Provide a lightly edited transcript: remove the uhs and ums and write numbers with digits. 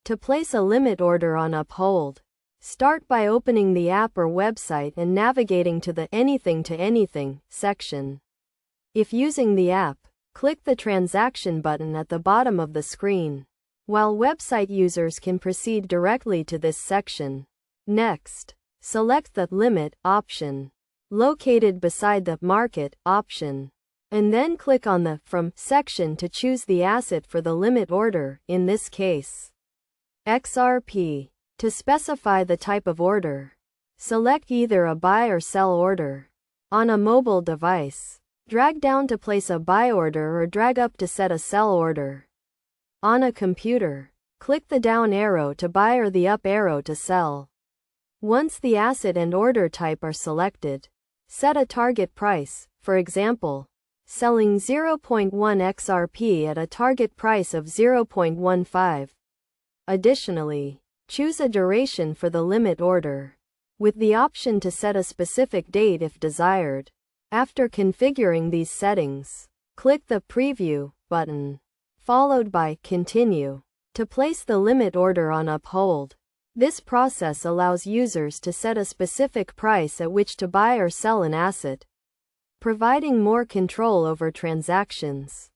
To place a limit order on Uphold, start by opening the app or website and navigating to the Anything to Anything section. If using the app, click the Transaction button at the bottom of the screen, while website users can proceed directly to this section. Next, select the Limit option, located beside the Market option, and then click on the From section to choose the asset for the limit order, in this case, XRP. To specify the type of order, select either a buy or sell order. On a mobile device, drag down to place a buy order or drag up to set a sell order. On a computer, click the down arrow to buy or the up arrow to sell. Once the asset and order type are selected, set a target price, for example, selling 0.1 XRP at a target price of 0.15. Additionally, choose a duration for the limit order, with the option to set a specific date if desired. After configuring these settings, click the Preview button, followed by Continue, to place the limit order on Uphold. This process allows users to set a specific price at which to buy or sell an asset, providing more control over transactions.